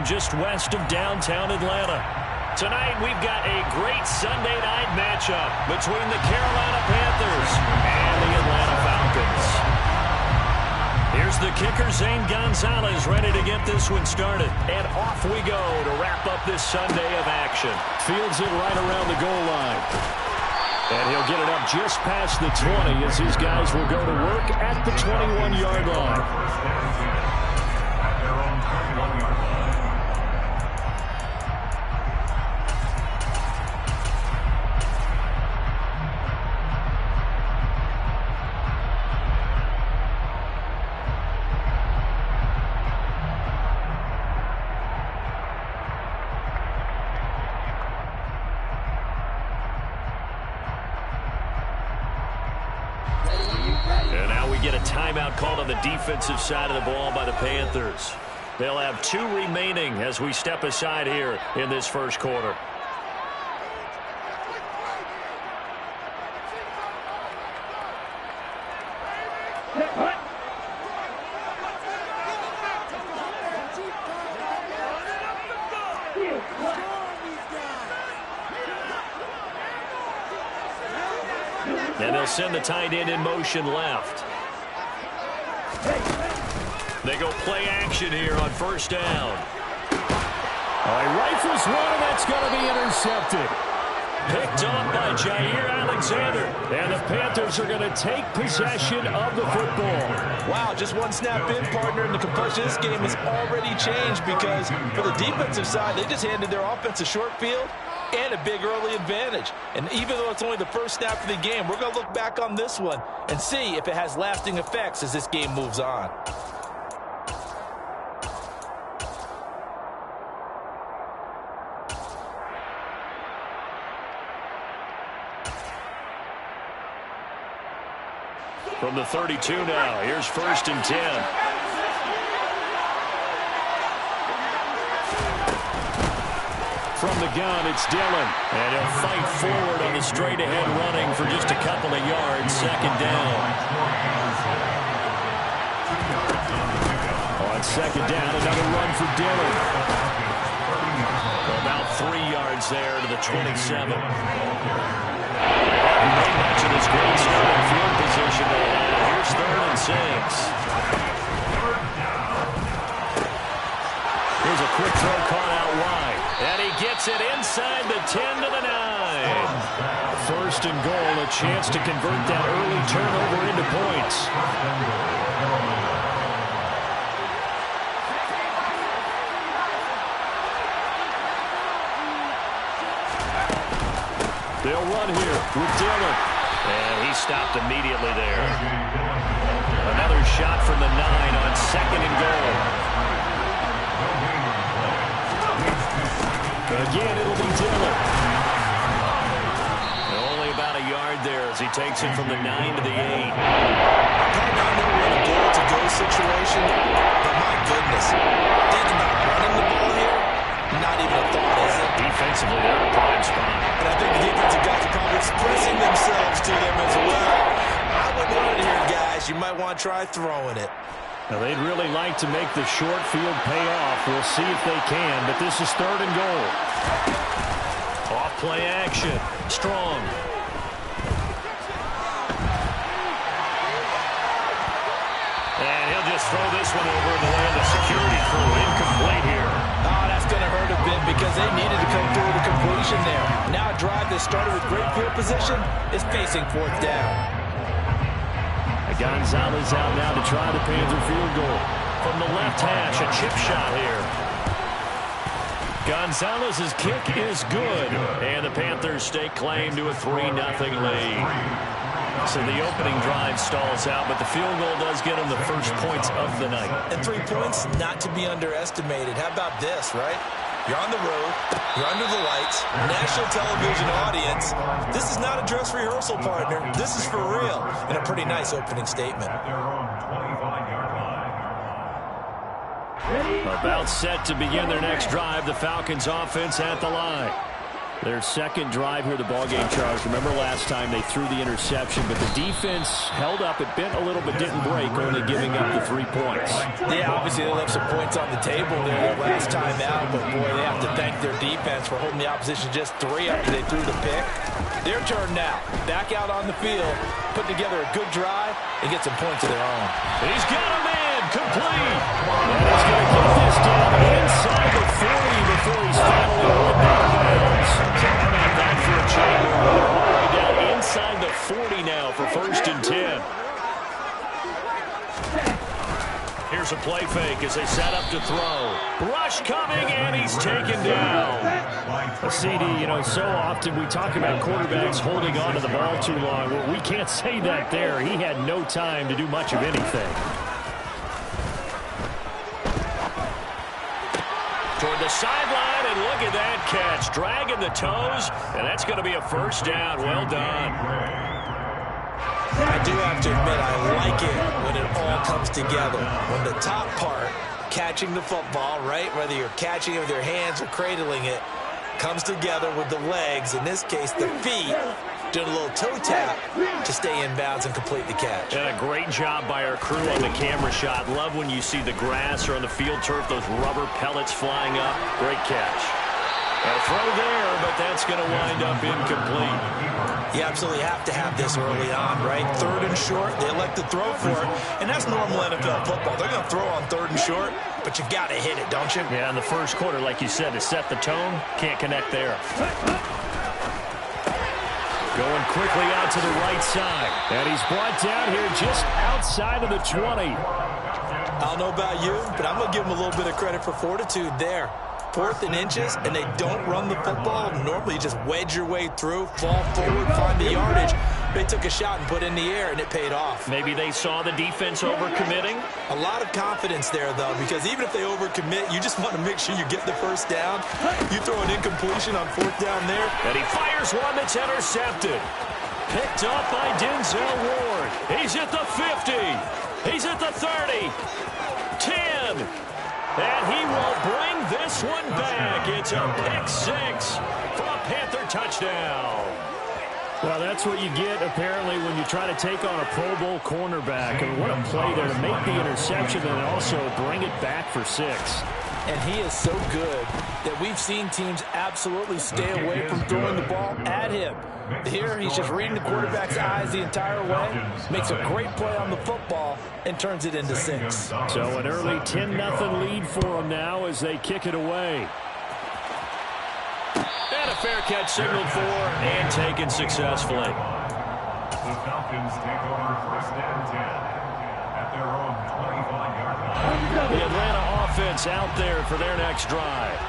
just west of downtown Atlanta. Tonight, we've got a great Sunday night matchup between the Carolina Panthers and the Atlanta Falcons. Here's the kicker, Zane Gonzalez, ready to get this one started. And off we go to wrap up this Sunday of action. Fields it right around the goal line. And he'll get it up just past the 20 as his guys will go to work at the 21-yard line. And now we get a timeout called on the defensive side of the ball by the Panthers. They'll have 2 remaining as we step aside here in this first quarter. And they'll send the tight end in motion left. They go play action here on first down. He rifles one, and that's going to be intercepted. Picked off by Jair Alexander. And the Panthers are going to take possession of the football. Wow, just one snap in, partner, and the complexion of this game has already changed because for the defensive side, they just handed their offense a short field and a big early advantage. And even though it's only the first snap of the game, we're going to look back on this one and see if it has lasting effects as this game moves on. From the 32 now, here's first and 10. From the gun, it's Dillon. And he'll fight forward on the straight-ahead running for just a couple of yards. Second down. On second down, another run for Dillon. About 3 yards there to the 27. Not much of this great starting field position they have. Here's 3rd and 6. Here's a quick throw caught out wide. And he gets it inside the 10 to the 9. First and goal, a chance to convert that early turnover into points. They'll run here with Dillon. And he stopped immediately there. Another shot from the 9 on second and goal. Again, it'll be Dillon. Only about a yard there as he takes it from the 9 to the 8. I know we're in a goal-to-go situation, but my goodness, think about running the ball here. Not even a thought, is it? Defensively, they're in a prime spot. And I think the defensive guys are probably expressing themselves to them as well. I wouldn't run it here, guys. You might want to try throwing it. Now, they'd really like to make the short field pay off. We'll see if they can, but this is 3rd and goal. Off play action. Strong. And he'll just throw this one over in the way of the security crew. Incomplete here. Oh, that's going to hurt a bit because they needed to come through with a completion there. Now a drive that started with great field position is facing 4th down. Gonzalez out now to try the Panther field goal. From the left hash, a chip shot here. Gonzalez's kick is good. And the Panthers stake claim to a 3-0 lead. So the opening drive stalls out, but the field goal does get them the first points of the night. And 3 points not to be underestimated. How about this, right? You're on the road. You're under the lights. National television audience. This is not a dress rehearsal, partner. This is for real. And a pretty nice opening statement. About set to begin their next drive. The Falcons offense at the line. Their second drive here, the ballgame, Charles. Remember last time they threw the interception, but the defense held up. It bent a little but didn't break, only giving up the 3 points. Yeah, obviously they left some points on the table there last time out, but boy, they have to thank their defense for holding the opposition just 3 after they threw the pick. Their turn now. Back out on the field, put together a good drive, and get some points of their own. He's got a man complete. And he's going to get this down inside the 40 before he's finally run out of bounds. So how about that for a chain move? All the way down inside the 40 now for 1st and 10. Here's a play fake as they set up to throw. Rush coming, and he's taken down. A CD, you know, so often we talk about quarterbacks holding on to the ball too long. Well, we can't say that there. He had no time to do much of anything. Toward the sideline, and look at that catch. Dragging the toes, and that's going to be a 1st down. Well done. I do have to admit, I like it when it all comes together. When the top part, catching the football, right, whether you're catching it with your hands or cradling it, comes together with the legs, in this case the feet, doing a little toe tap to stay in bounds and complete the catch. And a great job by our crew on the camera shot. Love when you see the grass or on the field turf, those rubber pellets flying up. Great catch. A throw there, but that's going to wind up incomplete. You absolutely have to have this early on, right? 3rd and short, they elect to throw for it, and that's normal NFL football. They're going to throw on 3rd and short, but you got to hit it, don't you? Yeah, in the 1st quarter, like you said, to set the tone, can't connect there. Going quickly out to the right side, and he's brought down here just outside of the 20. I don't know about you, but I'm going to give him a little bit of credit for fortitude there. 4th and inches, and they don't run the football. Normally, you just wedge your way through, fall forward, find the yardage. They took a shot and put it in the air, and it paid off. Maybe they saw the defense overcommitting. A lot of confidence there, though, because even if they overcommit, you just want to make sure you get the 1st down. You throw an incompletion on 4th down there. And he fires one that's intercepted. Picked up by Denzel Ward. He's at the 50. He's at the 30. 10. And he will bring this one back. It's a pick 6 for a Panther touchdown. Well, that's what you get, apparently, when you try to take on a Pro Bowl cornerback. And what a play there to make the interception and also bring it back for 6. And he is so good that we've seen teams absolutely stay away from throwing the ball at him. Here, he's just reading the quarterback's eyes the entire way, makes a great play on the football, and turns it into 6. So an early 10-0 lead for them now as they kick it away. And a fair catch signaled for and taken successfully. The Falcons take over 1st and 10 at their own 25-yard line. The Atlanta offense out there for their next drive.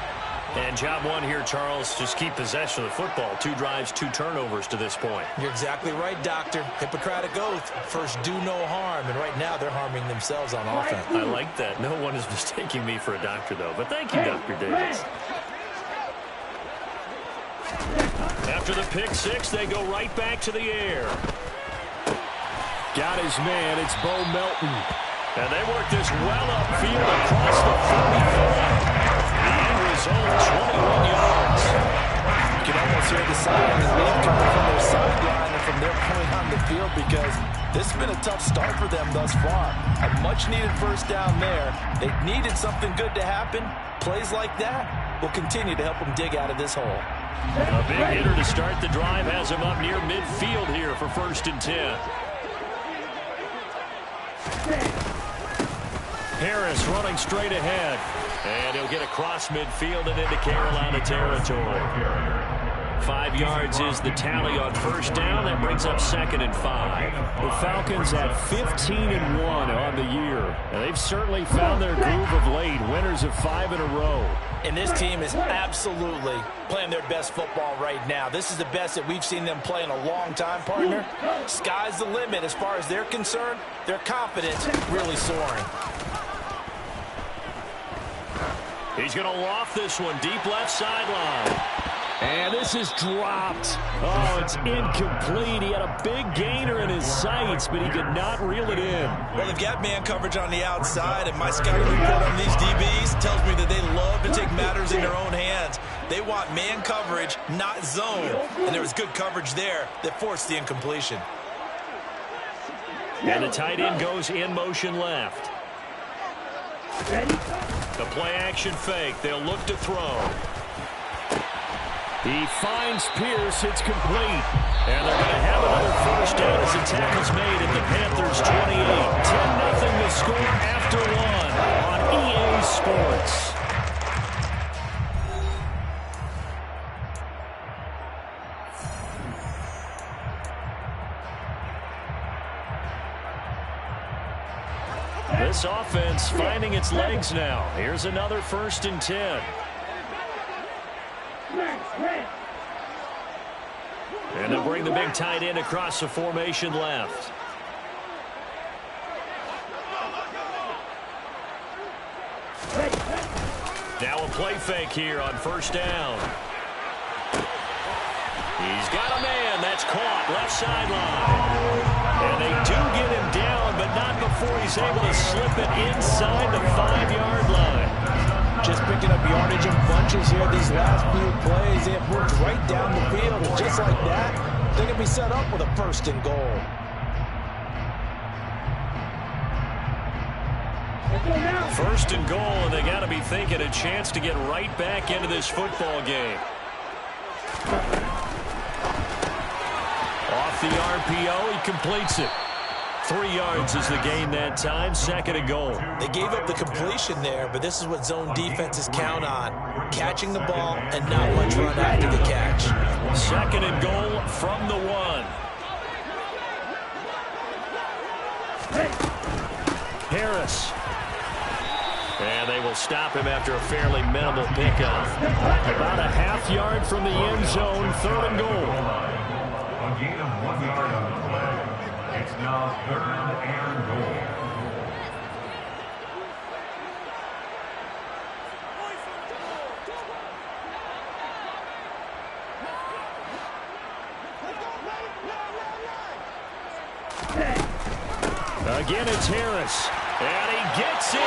And job one here, Charles, just keep possession of the football. 2 drives, 2 turnovers to this point. You're exactly right, Doctor. Hippocratic oath. First, do no harm. And right now, they're harming themselves on offense. I like that. No one is mistaking me for a doctor, though. But thank you, Dr. Davis. After the pick 6, they go right back to the air. Got his man. It's Bo Melton. And they work this well upfield across the 45. The end result, 21 yards. You can almost hear the signs of lead coming from their sideline and from their point on the field because this has been a tough start for them thus far. A much-needed 1st down there. They needed something good to happen. Plays like that will continue to help them dig out of this hole. A big hitter to start the drive has him up near midfield here for 1st and 10. Harris running straight ahead. And he'll get across midfield and into Carolina territory. 5 yards is the tally on 1st down. That brings up 2nd and 5. The Falcons at 15-1 on the year. And they've certainly found their groove of late. Winners of 5 in a row. And this team is absolutely playing their best football right now. This is the best that we've seen them play in a long time, partner. Sky's the limit as far as they're concerned. Their confidence really soaring. He's going to loft this one deep left sideline. And this is dropped. Oh, it's incomplete. He had a big gainer in his sights, but he could not reel it in. Well, they've got man coverage on the outside, and my scouting report on these DBs tells me that they love to take matters in their own hands. They want man coverage, not zone. And there was good coverage there that forced the incompletion. And the tight end goes in motion left. The play action fake. They'll look to throw. He finds Pierce. It's complete. And they're going to have another first down as the tackle's made at the Panthers 28. 10-0 the score after one on EA Sports. This offense finding its legs now. Here's another 1st and 10. And they'll bring the big tight end across the formation left. Now a play fake here on 1st down. He's got a man. That's caught left sideline. And they do get him down, but not before he's able to slip it inside the 5-yard line. Just picking up yardage in bunches here these last few plays. They have moved right down the field. And just like that, they're going to be set up with a 1st and goal. First and goal, and they got to be thinking a chance to get right back into this football game. Off the RPO, he completes it. 3 yards is the gain that time. 2nd and goal. They gave up the completion there, but this is what zone defenses count on. Catching the ball and not much run after the catch. 2nd and goal from the 1. Harris. And they will stop him after a fairly minimal pickup. About a half yard from the end zone. 3rd and goal. A gain of 1 yard on the play. It's now 3rd and goal. Again, it's Harris. And he gets in.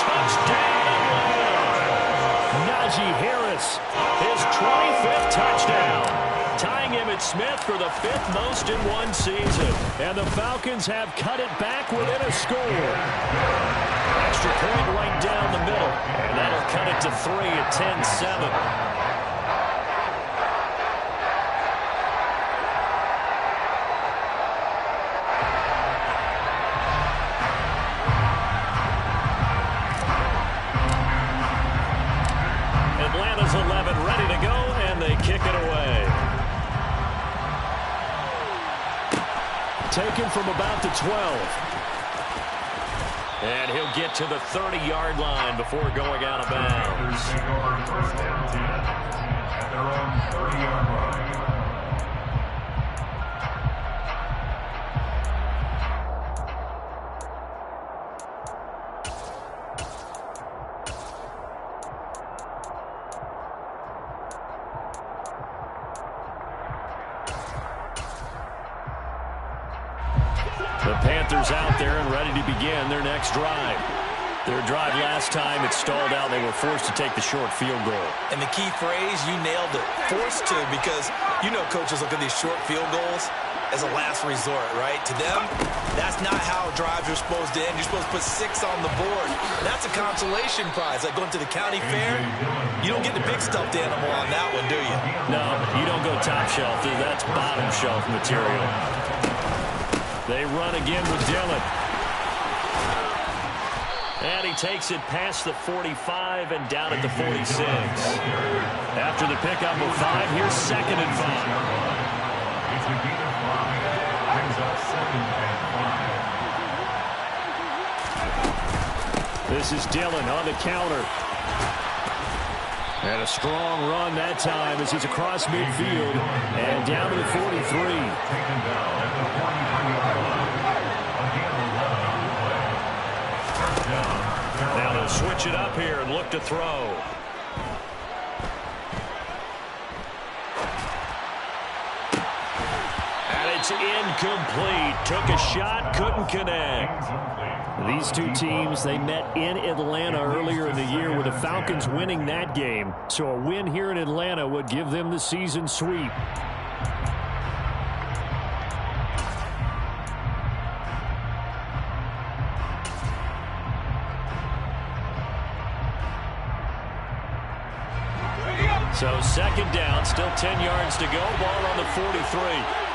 Touchdown, Atlanta. Najee Harris, his 25th touchdown. Tying Emmitt Smith for the 5th most in one season. And the Falcons have cut it back within a score. Extra point right down the middle. And that'll cut it to 3 at 10-7. Atlanta's 11 ready to go, and they kick it away. Taken from about the 12. And he'll get to the 30-yard line before going out of bounds. Take over 1st and 10 at their own 30-yard line. The Panthers out there and ready to begin their next drive. Their drive last time, it stalled out. They were forced to take the short field goal. And the key phrase, you nailed it. Forced to, because you know coaches look at these short field goals as a last resort, right? To them, that's not how drives are supposed to end. You're supposed to put 6 on the board. That's a consolation prize. Like going to the county fair, you don't get the big stuffed animal on that one, do you? No, you don't go top shelf. That's bottom shelf material. They run again with Dillon. And he takes it past the 45 and down at the 46. After the pickup of 5, here's 2nd and 5. It's a gain of 5. Brings up 2nd and 5. This is Dillon on the counter. And a strong run that time as he's across midfield and down to the 43. Taken down at the 43-yard line. Again, 11 on the play. 1st down. Now they'll switch it up here and look to throw. And it's incomplete. Took a shot, couldn't connect. These two teams, they met in Atlanta earlier in the year with the Falcons winning that game. So a win here in Atlanta would give them the season sweep. So second down, still 10 yards to go. Ball on the 43.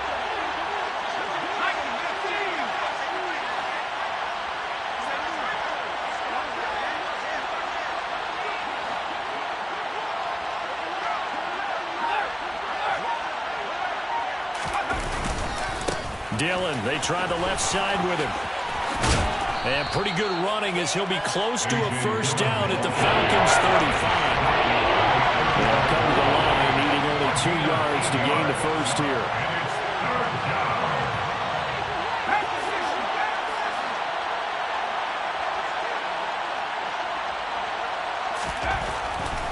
Dillon, they try the left side with him. And pretty good running as he'll be close to a first down at the Falcons' 35. They'll come to the line, needing only 2 yards to gain the first here.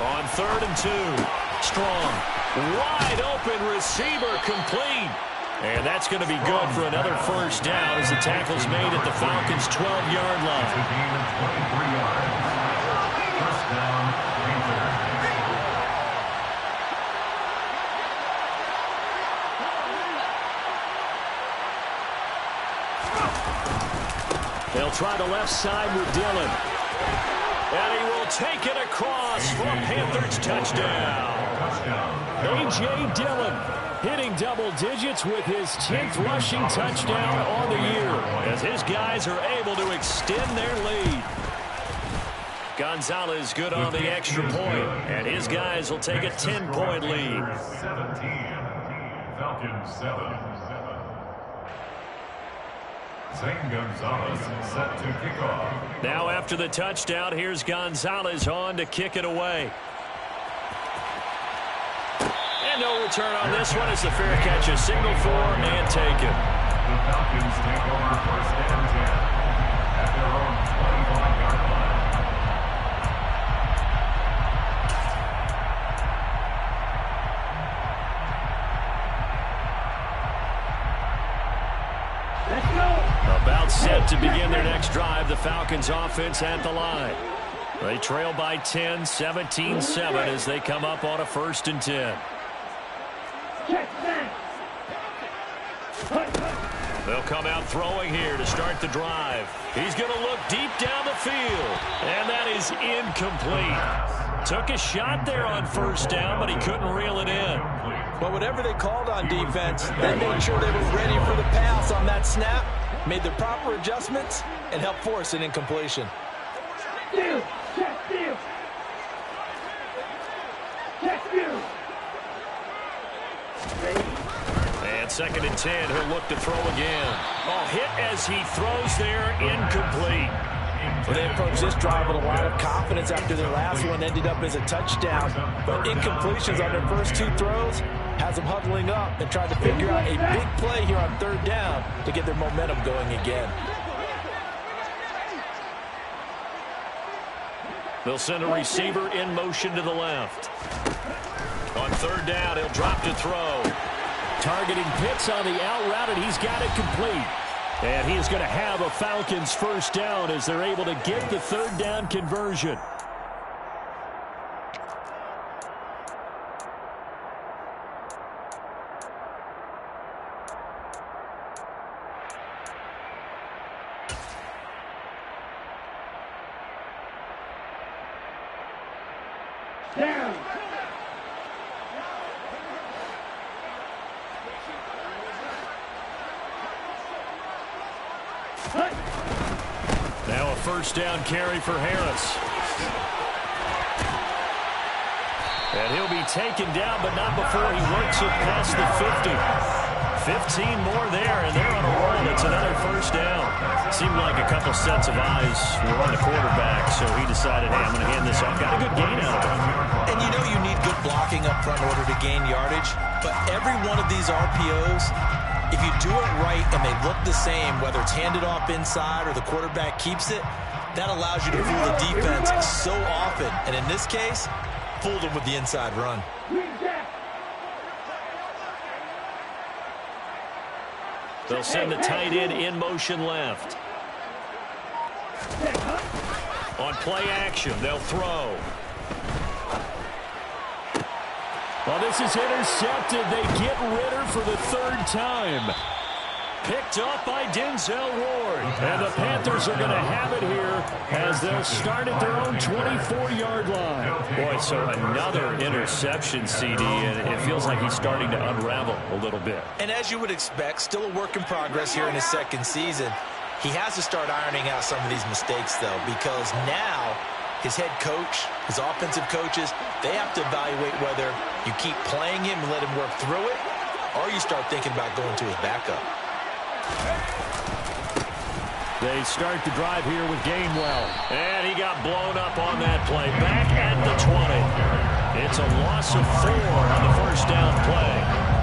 On 3rd and 2. Strong. Wide open receiver complete. And that's going to be good for another first down as the tackle's made at the Falcons' 12-yard line. First down, Panthers. They'll try the left side with Dillon. And he will take it across for a Panthers touchdown. A.J. Dillon hitting double digits with his 10th rushing touchdown on the year as his guys are able to extend their lead. Gonzalez good on the extra point, and his guys will take a 10-point lead. 17, Falcons 7. Zane Gonzalez set to kick off. Now after the touchdown, here's Gonzalez on to kick it away. And no return on this one as the fair catch is signaled for and taken. The Falcons take over first and 10 at their own 25-yard line. About set to begin their next drive, the Falcons offense at the line. They trail by 10, 17-7 as they come up on a 1st and 10. They'll come out throwing here to start the drive. He's going to look deep down the field, and that is incomplete. Took a shot there on 1st down, but he couldn't reel it in. But whatever they called on defense, they made sure they were ready for the pass on that snap, made the proper adjustments, and helped force an incompletion. And 2nd and 10, he'll look to throw again. Oh, hit as he throws there, incomplete. Well, they approached this drive with a lot of confidence after their last one ended up as a touchdown. But incompletions on their first 2 throws has them huddling up and trying to figure out a big play here on 3rd down to get their momentum going again. They'll send a receiver in motion to the left. On 3rd down, he'll drop to throw. Targeting Pitts on the out route, and he's got it complete. And he is going to have a Falcons first down as they're able to get the 3rd down conversion. Down. Now a first down carry for Harris. And he'll be taken down, but not before he works it past the 50. 15 more there, and they're on a roll. It's another first down. Seemed like a couple sets of eyes were on the quarterback, so he decided, hey, I'm going to hand this off. Got a good gain out of it. And you know you need good blocking up front in order to gain yardage, but every one of these RPOs, if you do it right and they look the same, whether it's handed off inside or the quarterback keeps it, that allows you to fool the defense so often. And in this case, fooled them with the inside run. They'll send the tight end in motion left. On play action, they'll throw. Well, this is intercepted. They get Ritter for the third time. Picked up by Denzel Ward. And the Panthers are going to have it here as they'll start at their own 24-yard line. Boy, so another interception, CD, and it feels like he's starting to unravel a little bit. And as you would expect, still a work in progress here in his second season. He has to start ironing out some of these mistakes, though, because now his head coach, his offensive coaches, they have to evaluate whether you keep playing him and let him work through it, or you start thinking about going to his backup. They start the drive here with Gainwell. And he got blown up on that play. Back at the 20. It's a loss of 4 on the first down play.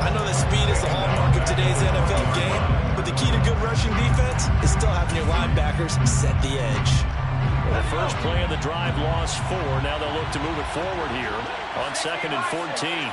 I know that speed is the hallmark of today's NFL game, but the key to good rushing defense is still having your linebackers set the edge. The first play of the drive lost 4. Now they'll look to move it forward here on 2nd and 14.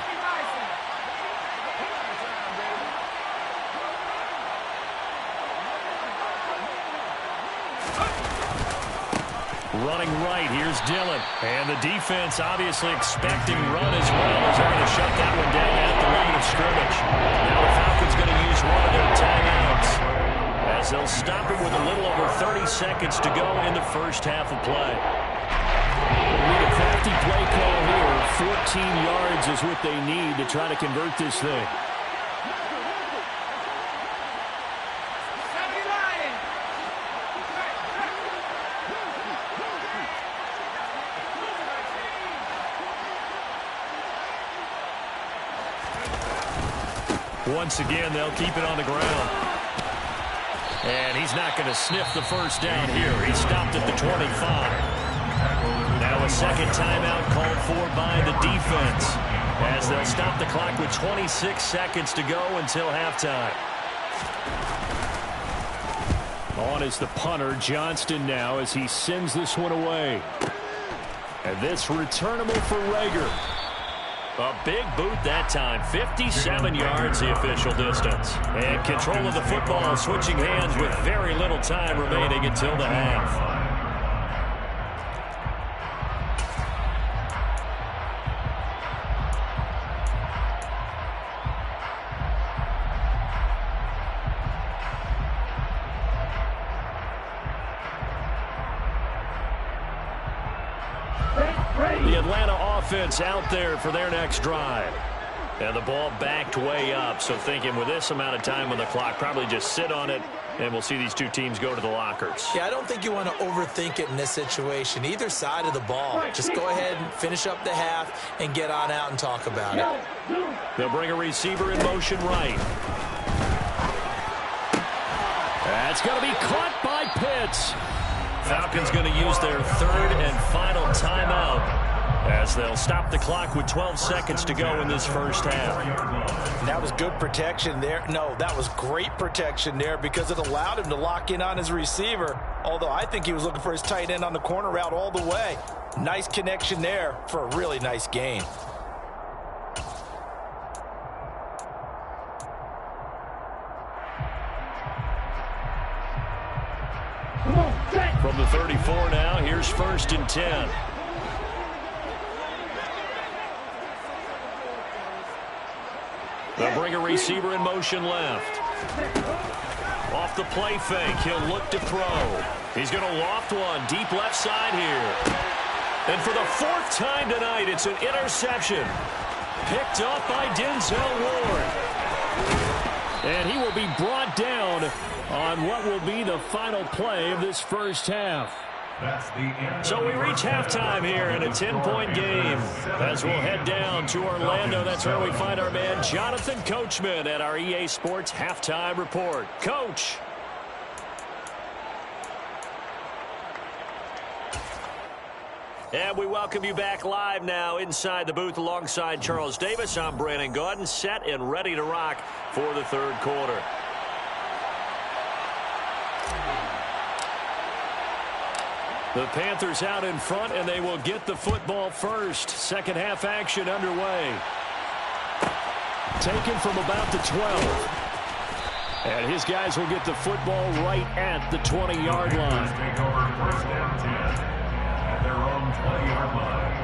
Running right, here's Dillon. And the defense obviously expecting run as well as they're going to shut that one down at the line of scrimmage. Now the Falcons going to use one of their timeouts as they'll stop it with a little over 30 seconds to go in the first half of play. Need a crafty play call here. 14 yards is what they need to try to convert this thing. Once again, they'll keep it on the ground. And he's not going to sniff the first down here. He stopped at the 25. Now a second timeout called for by the defense as they'll stop the clock with 26 seconds to go until halftime. On is the punter, Johnston, now as he sends this one away. And this returnable for Rager. A big boot that time. 57 yards the official distance. And control of the football, switching hands with very little time remaining until the half. The Atlanta offense out there for their next drive. And the ball backed way up, so thinking with this amount of time on the clock, probably just sit on it, and we'll see these two teams go to the lockers. Yeah, I don't think you want to overthink it in this situation. Either side of the ball. Just go ahead and finish up the half and get on out and talk about it. They'll bring a receiver in motion right. That's going to be caught by Pitts. Falcons going to use their third and final timeout as they'll stop the clock with 12 seconds to go in this first half. That was good protection there. No, that was great protection there because it allowed him to lock in on his receiver, although I think he was looking for his tight end on the corner route all the way. Nice connection there for a really nice gain. From the 34 now, here's 1st and 10. They'll bring a receiver in motion left. Off the play fake, he'll look to throw. He's going to loft one deep left side here. And for the 4th time tonight, it's an interception. Picked up by Denzel Ward. And he will be brought down on what will be the final play of this first half. So we reach halftime here in a 10-point game. As we'll head down to Orlando, that's where we find our man Jonathan Coachman at our EA Sports Halftime Report. Coach. And we welcome you back live now inside the booth alongside Charles Davis. I'm Brandon Gaudin, set and ready to rock for the third quarter. The Panthers out in front, and they will get the football first. Second half action underway. Taken from about the 12. And his guys will get the football right at the 20-yard line. down, 20-yard line.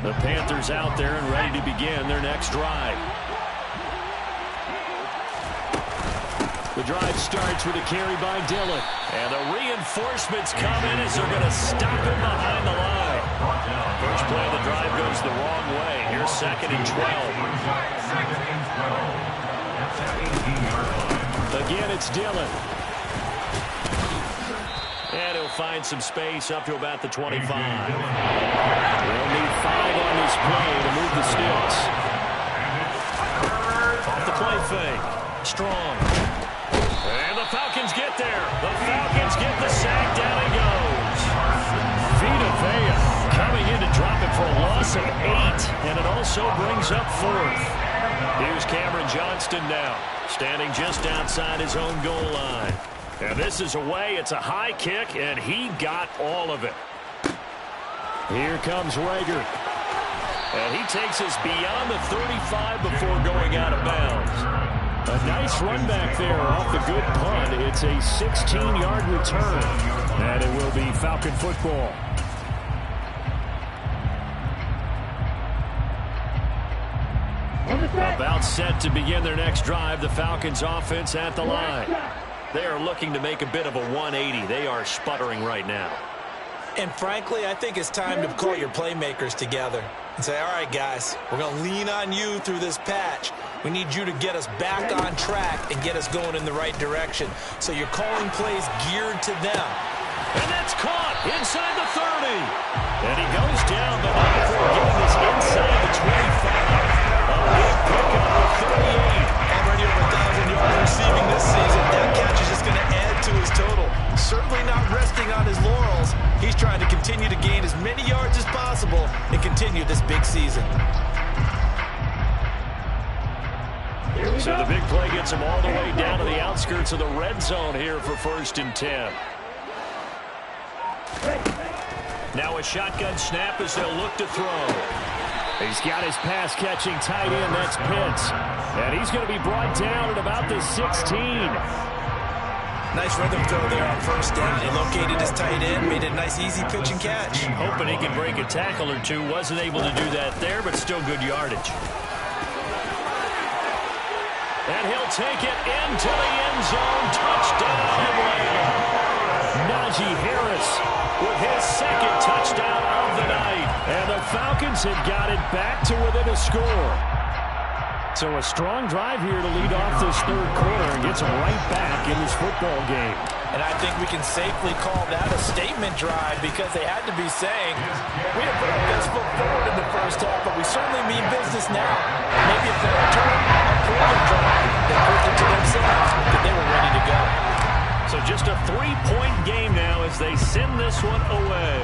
The Panthers out there and ready to begin their next drive. The drive starts with a carry by Dillon. And the reinforcements come in as they're going to stop him behind the line. First play of the drive goes the wrong way. Here's 2nd and 12. Again, it's Dillon. And he'll find some space up to about the 25. They'll need 5 on this play to move the sticks. Off the play fake. Strong. And the Falcons get there. The Falcons get the sack. Down he goes. Vita Vea coming in to drop it for a loss of 8. And it also brings up 4th. Here's Cameron Johnston now, standing just outside his own goal line. And this is away. It's a high kick, and he got all of it. Here comes Rager. And he takes us beyond the 35 before going out of bounds. A nice run back there off the good punt. It's a 16-yard return. And it will be Falcon football. About set to begin their next drive. The Falcons offense at the line. They are looking to make a bit of a 180. They are sputtering right now. And frankly, I think it's time to call your playmakers together and say, all right, guys, we're going to lean on you through this patch. We need you to get us back on track and get us going in the right direction. So you're calling plays geared to them. And that's caught inside the 30. And he goes down, but not before getting this inside the 25. A big pickup of 38. Already over 1,000 yards receiving this season. That catch is just going to add to his total. Certainly not resting on his laurels. He's trying to continue to gain as many yards as possible and continue this big season. So the big play gets him all the way down to the outskirts of the red zone here for 1st and 10. Now a shotgun snap as they'll look to throw. He's got his pass-catching tight end. That's Pitts. And he's going to be brought down at about the 16. Nice rhythm throw there on 1st down. He located his tight end, made a nice easy pitch and catch. Hoping he can break a tackle or two. Wasn't able to do that there, but still good yardage. And he'll take it into the end zone. Touchdown, Atlanta. Najee Harris with his 2nd touchdown of the night. And the Falcons have got it back to within a score. So a strong drive here to lead off this 3rd quarter and gets them right back in this football game. And I think we can safely call that a statement drive because they had to be saying, we have put our best foot forward in the 1st half, but we certainly mean business now. Maybe a better term, a proven drive. They proved it to themselves that they were ready to go. So just a 3-point game now as they send this one away.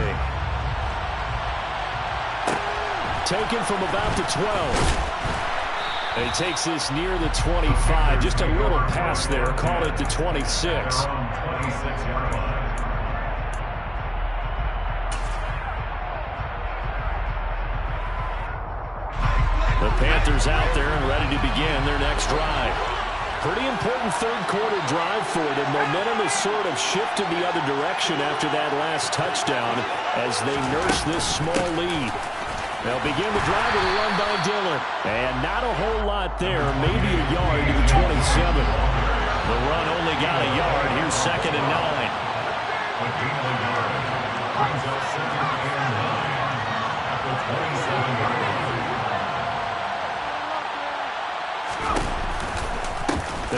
Taken from about the 12. And he takes this near the 25. Just a little pass there. Call it the 26. The Panthers out there and ready to begin their next drive. Pretty important 3rd quarter drive for them. Momentum has sort of shifted the other direction after that last touchdown as they nurse this small lead. They'll begin the drive with a run by Dillon. And not a whole lot there. Maybe a yard to the 27. The run only got a yard. Here's 2nd and 9. A gain of a yard. Brings up 2nd and 9 at the 27-yard line.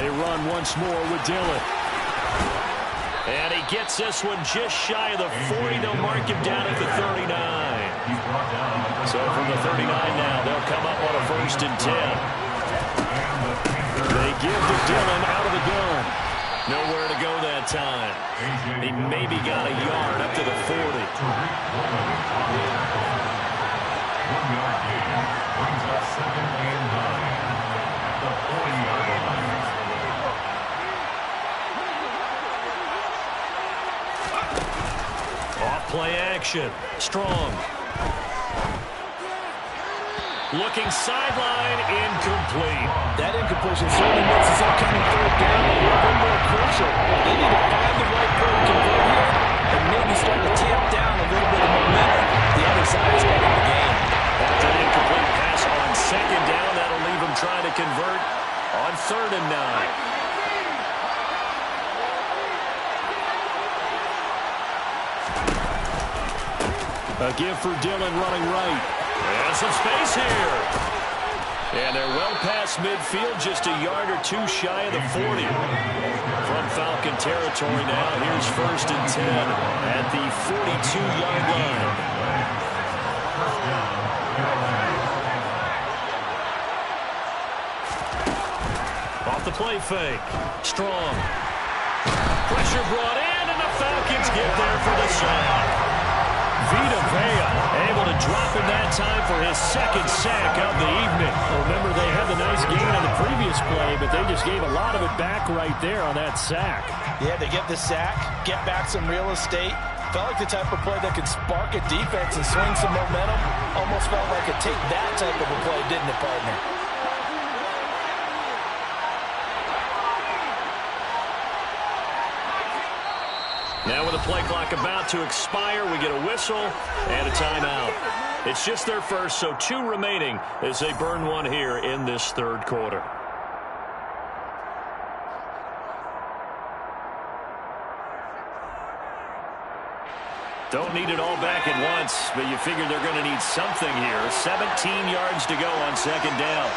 They run once more with Dillon. And he gets this one just shy of the 40. They'll mark him down at the 39. So from the 39 now, they'll come up on a 1st and 10. They give to Dillon out of the gun. Nowhere to go that time. He maybe got a yard up to the 40. 1 yard gain brings up 2nd and 9 at the 40-yard line. Off play action. Strong. Looking sideline, incomplete. That incompletion certainly makes this upcoming third down a little bit more crucial. They need to find the right play to convert here and maybe start to tamp down a little bit of momentum. The other side is getting the game. After an incomplete pass on second down, that'll leave them trying to convert on 3rd and 9. A give for Dillon running right. And some space here. And they're well past midfield, just a yard or two shy of the 40. From Falcon territory now, here's 1st and 10 at the 42-yard line. Off the play fake. Strong. Pressure brought in, and the Falcons get there for the sack. Vita Vea able to drop in that time for his 2nd sack of the evening. Remember, they had the nice gain on the previous play, but they just gave a lot of it back right there on that sack. Yeah, they get the sack, get back some real estate. Felt like the type of play that could spark a defense and swing some momentum. Almost felt like a take that type of a play, didn't it, partner? Now with the play clock about to expire, we get a whistle and a timeout. It's just their first, so 2 remaining as they burn one here in this 3rd quarter. Don't need it all back at once, but you figure they're going to need something here. 17 yards to go on 2nd down.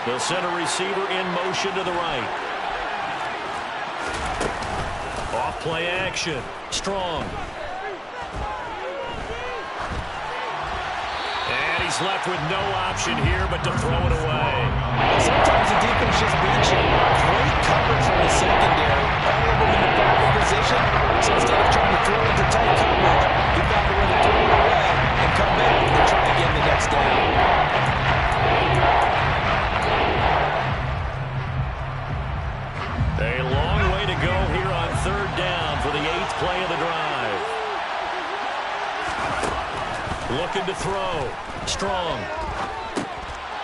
They'll send a receiver in motion to the right. Off play action. Strong. And he's left with no option here but to throw it away. Sometimes the defense just beats you. Great coverage from the secondary. All of them in the proper position. So instead of trying to throw into tight coverage, you found a way to throw it away and come back and try again the next down. A long way to go here on 3rd down for the 8th play of the drive. Looking to throw. Strong.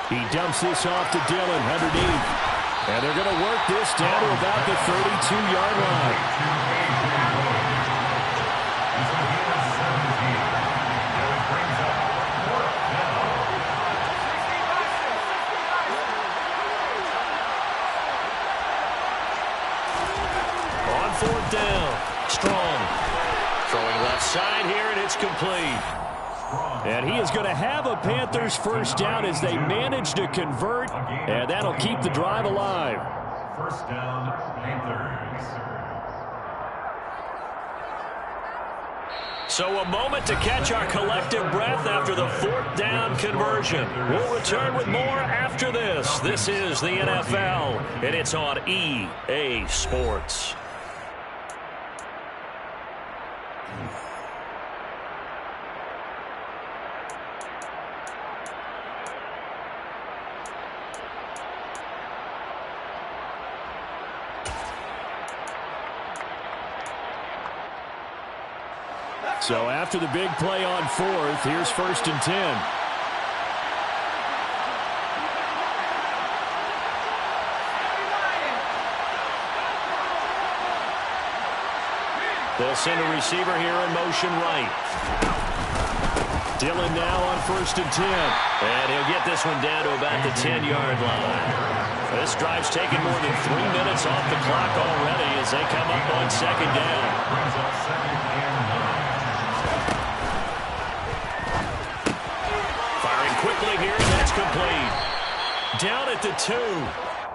He dumps this off to Dillon underneath. And they're going to work this down to about the 32-yard line. On 4th down. Strong. Throwing left side here, and it's complete. And he is going to have a Panthers 1st down as they manage to convert, and that'll keep the drive alive. 1st down, Panthers. So a moment to catch our collective breath after the 4th down conversion. We'll return with more after this. This is the NFL, and it's on EA Sports. So after the big play on 4th, here's 1st and 10. They'll send a receiver here in motion right. Dillon now on 1st and 10. And he'll get this one down to about the 10-yard line. This drive's taken more than 3 minutes off the clock already as they come up on 2nd down. Brings up 2nd and 9. Quickly here, and that's complete. Down at the 2.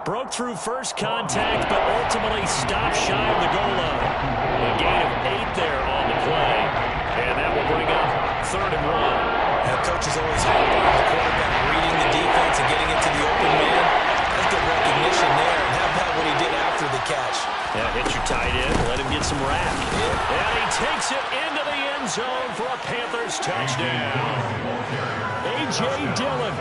Broke through first contact, but ultimately stopped shy of the goal line. A gain of 8 there on the play. And that will bring up 3rd and 1. Now, coach is always hard on the quarterback, reading the defense and getting it to the open man. That's good recognition there. And how about what he did after the catch? Yeah, hit your tight end, let him get some rap. Yeah. And he takes it into the end end zone for a Panthers touchdown. A.J. Dillon,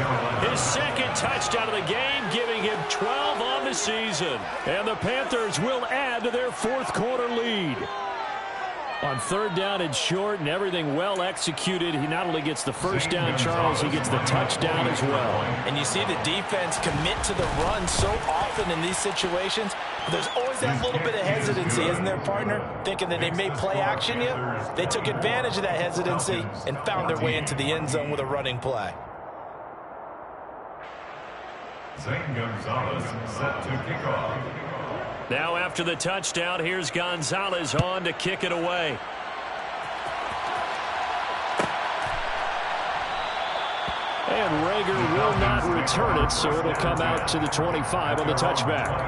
his second touchdown of the game, giving him 12 on the season. And the Panthers will add to their fourth quarter lead. On third down and short and everything well executed, he not only gets the first down, Charles, he gets the touchdown as well. And you see the defense commit to the run so often in these situations. There's always that little bit of hesitancy, isn't there, partner? Thinking that they may play action you. They took advantage of that hesitancy and found their way into the end zone with a running play. Zane Gonzalez set to kick off. Now after the touchdown, here's Gonzalez on to kick it away. And Rager will not return it, so it'll come out to the 25 on the touchback.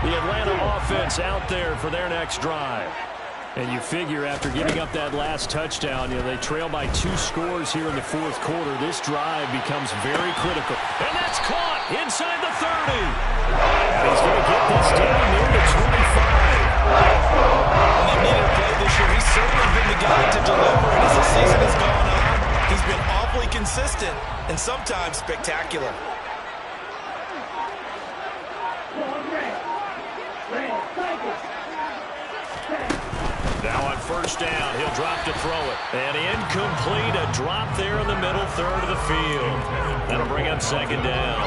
The Atlanta offense out there for their next drive. And you figure after giving up that last touchdown, they trail by 2 scores here in the fourth quarter. This drive becomes very critical. And that's caught inside the 30. And he's going to get this down near the 25. And they needed a play this year. He's certainly been the guy to deliver. And as the season has gone on, he's been awfully consistent and sometimes spectacular. Now on first down, he'll drop to throw it. And incomplete, a drop there in the middle third of the field. That'll bring up second down.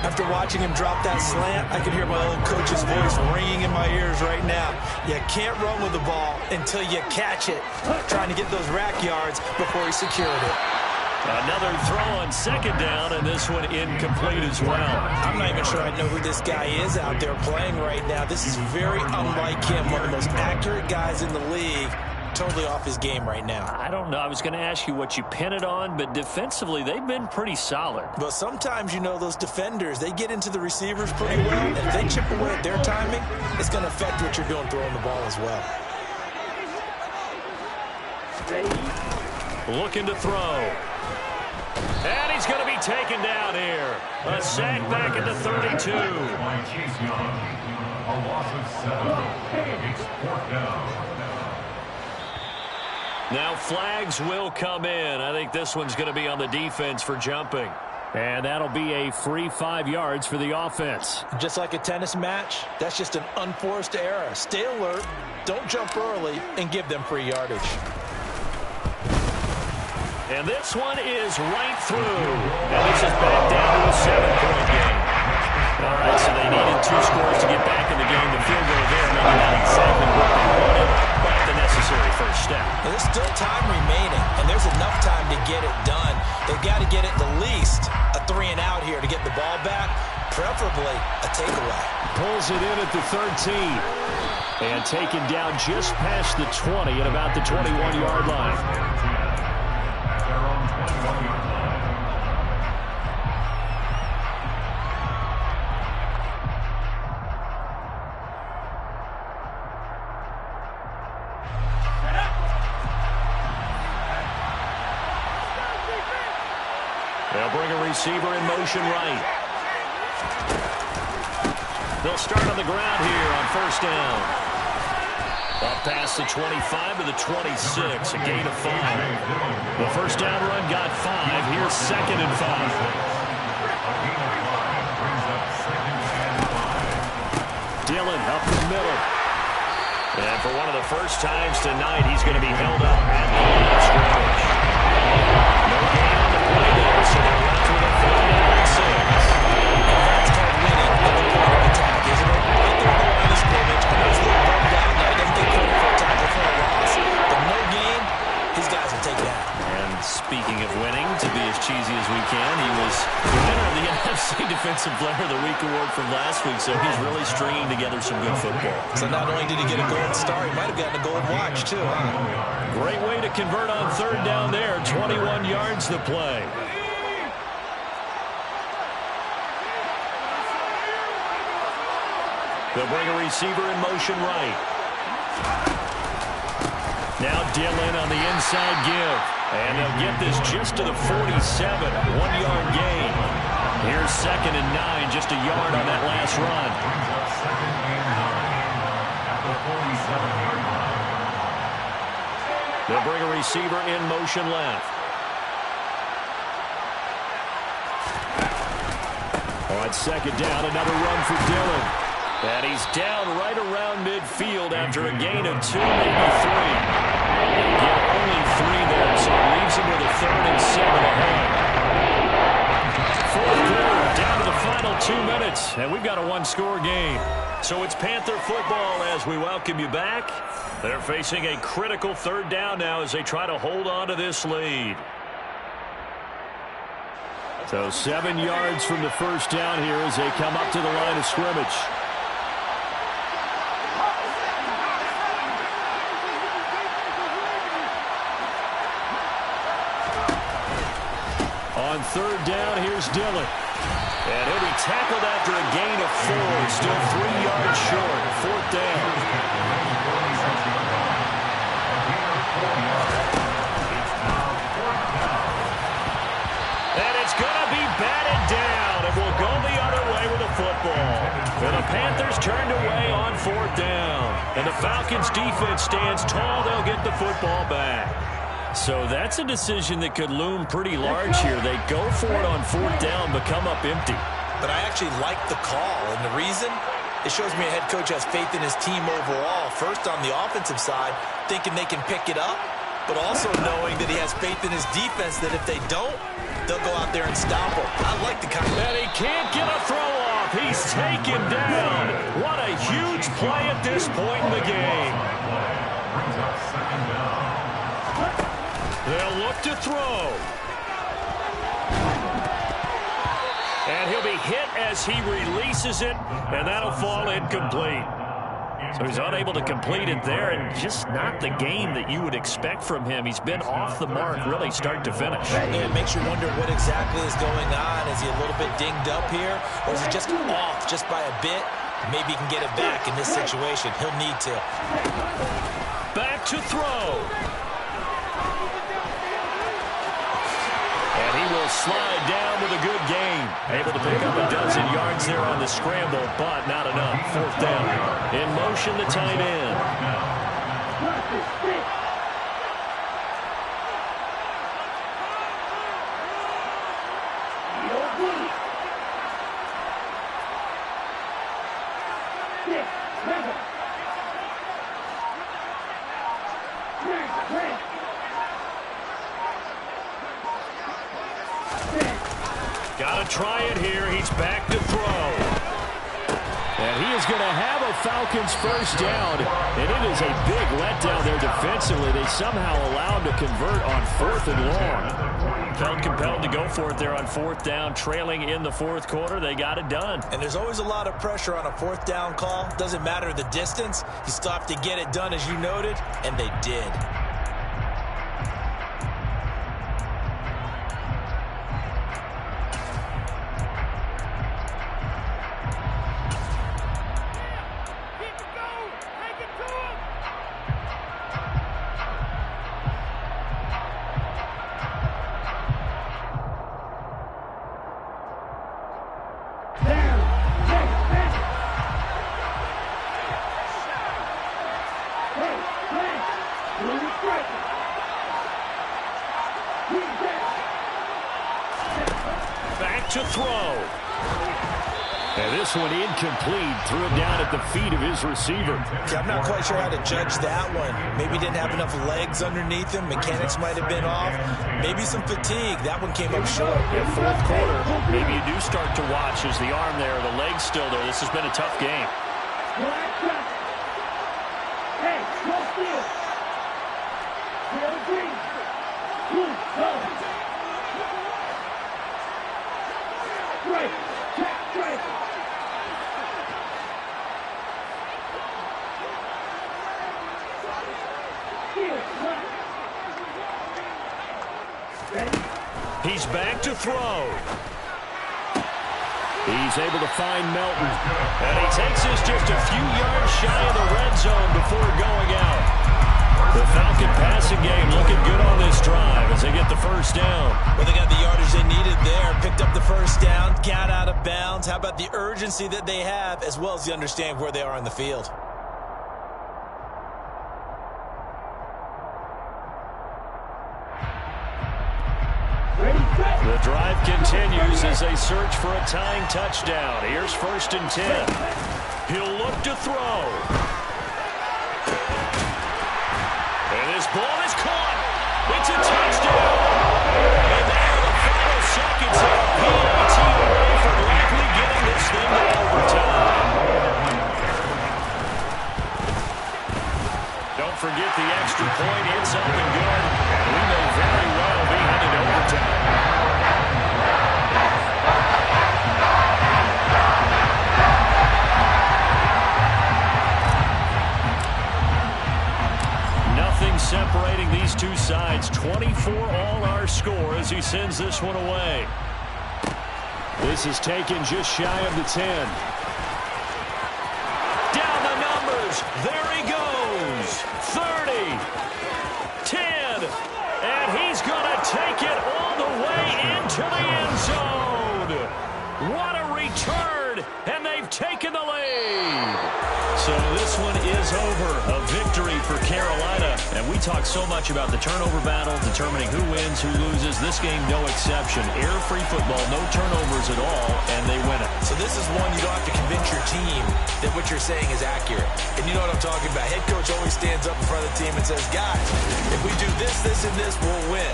After watching him drop that slant, I can hear my old coach's voice ringing in my ears right now. You can't run with the ball until you catch it. Trying to get those rack yards before he secured it. Another throw on second down, and this one incomplete as well. I'm not even sure I know who this guy is out there playing right now. This is very unlike him, one of the most accurate guys in the league. Totally off his game right now. I don't know. I was going to ask you what you pin it on, but defensively, they've been pretty solid. But sometimes, those defenders, they get into the receivers pretty well, and if they chip away at their timing, it's going to affect what you're doing throwing the ball as well. Looking to throw. And he's going to be taken down here. A sack back at the 32. By Chase Young. A loss of 7. It's 4th down. Now flags will come in. I think this one's going to be on the defense for jumping. And that'll be a free 5 yards for the offense. Just like a tennis match, that's just an unforced error. Stay alert, don't jump early, and give them free yardage. And this one is right through. And this is back down to a 7-point game. All right, so they needed 2 scores to get back in the game. The field goal there, maybe not exactly what they wanted, but the necessary first step. Now, there's still time remaining, and there's enough time to get it done. They've got to get at the least a 3-and-out here to get the ball back, preferably a takeaway. Pulls it in at the 13. And taken down just past the 20 at about the 21-yard line. They're on 21-yard line. They'll bring a receiver in motion right. They'll start on the ground here on first down. Up past the 25 to the 26, a gain of 5. The first down run got 5. Here's 2nd and 5. Dillon up the middle. And for one of the first times tonight, he's going to be held up at the line of scrimmage. No gain on the play there, so they're left with a 4-6. That's called winning at the point of attack, isn't it? Right there on the line of scrimmage, and those little bummed out. Now, he doesn't get credit for a tackle for a loss, but no gain, his guys will take that. And speaking of winning, to be as cheesy as we can, he was the winner of the NFC Defensive Player of the Week award from last week, so he's really stringing together some good football. So not only did he get a gold star, he might have gotten a gold watch, too, huh? Great way to convert on third down there. 21 yards the play. They'll bring a receiver in motion right. Now Dillon on the inside give. And they'll get this just to the 47. 1-yard gain. Here's 2nd and 9, just a yard on that last run. Second and 9 at the 47-yard line. They'll bring a receiver in motion left. On 2nd down, another run for Dillon. And he's down right around midfield after a gain of 2, maybe 3. Get only 3 there, so it leaves him with a 3rd and 7 ahead. 4th quarter, down to the final 2 minutes, and we've got a 1-score game. So it's Panther football as we welcome you back. They're facing a critical 3rd down now as they try to hold on to this lead. So 7 yards from the 1st down here as they come up to the line of scrimmage. On 3rd down, here's Dillon. And he'll be tackled after a gain of 4. Still 3 yards short. 4th down. And it's going to be batted down. And we'll go the other way with the football. And the Panthers turned away on 4th down. And the Falcons defense stands tall. They'll get the football back. So that's a decision that could loom pretty large here. They go for it on 4th down, but come up empty. But I actually like the call, and the reason? It shows me a head coach has faith in his team overall. First on the offensive side, thinking they can pick it up, but also knowing that he has faith in his defense that if they don't, they'll go out there and stop him. I like the kind of... And he can't get a throw off. He's taken down. What a huge play at this point in the game. Brings up 2nd down. They'll look to throw. And he'll be hit as he releases it, and that'll fall incomplete. So he's unable to complete it there, and just not the game that you would expect from him. He's been off the mark really start to finish. And it makes you wonder what exactly is going on. Is he a little bit dinged up here, or is he just off just by a bit? Maybe he can get it back in this situation. He'll need to. Back to throw. And he will slide down with a good gain. Able to pick up a dozen yards there on the scramble, but not enough. 4th down. In motion, the tight end. Got to try it here. He's back to throw. And he is going to have a Falcons 1st down. And it is a big letdown there defensively. They somehow allow him to convert on 4th and long. Felt compelled to go for it there on 4th down, trailing in the 4th quarter. They got it done. And there's always a lot of pressure on a 4th down call. Doesn't matter the distance. You still have to get it done, as you noted, and they did. Back to throw. And this one incomplete. Threw it down at the feet of his receiver. Yeah, I'm not quite sure how to judge that one. Maybe didn't have enough legs underneath him. Mechanics might have been off. Maybe some fatigue. That one came up short. Yeah, 4th quarter. Maybe you do start to watch as the arm there, the leg's still there. This has been a tough game. Hey, go steal. Feel the green. Go. Right. Check. Right. He's back to throw. He's able to find Melton. And he takes this just a few yards shy of the red zone before going out. The Falcon passing game looking good on this drive as they get the first down. Well, they got the yardage they needed there. Picked up the first down, got out of bounds. How about the urgency that they have, as well as you understand where they are on the field? The drive continues as they search for a tying touchdown. Here's 1st and 10. He'll look to throw. And this ball is caught. It's a touchdown. And now the final seconds of a PAT away from likely getting this thing to overtime. Don't forget the extra point. It's up and good. And we may very well be headed to overtime. Separating these two sides. 24 all our score as he sends this one away. This is taken just shy of the 10. Down the numbers. There he goes. 30. 10. And he's going to take it all the way into the end zone. What a return. And they've taken the lead. So this one is over. A victory for Carolina. And we talk so much about the turnover battle, determining who wins, who loses. This game, no exception. Error-free football, no turnovers at all, and they win it. So this is one you don't have to convince your team that what you're saying is accurate. And you know what I'm talking about. Head coach always stands up in front of the team and says, guys, if we do this, this, and this, we'll win.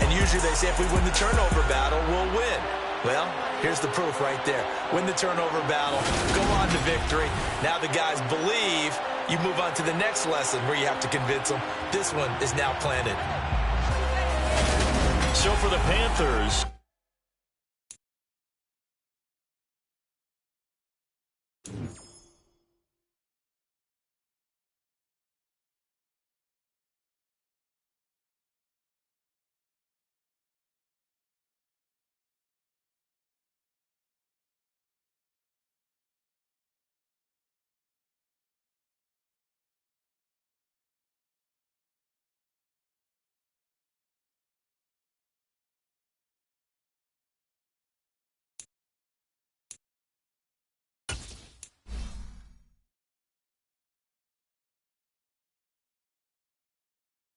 And usually they say if we win the turnover battle, we'll win. Well, here's the proof right there. Win the turnover battle, go on to victory. Now the guys believe. You move on to the next lesson where you have to convince them. This one is now planted. So for the Panthers,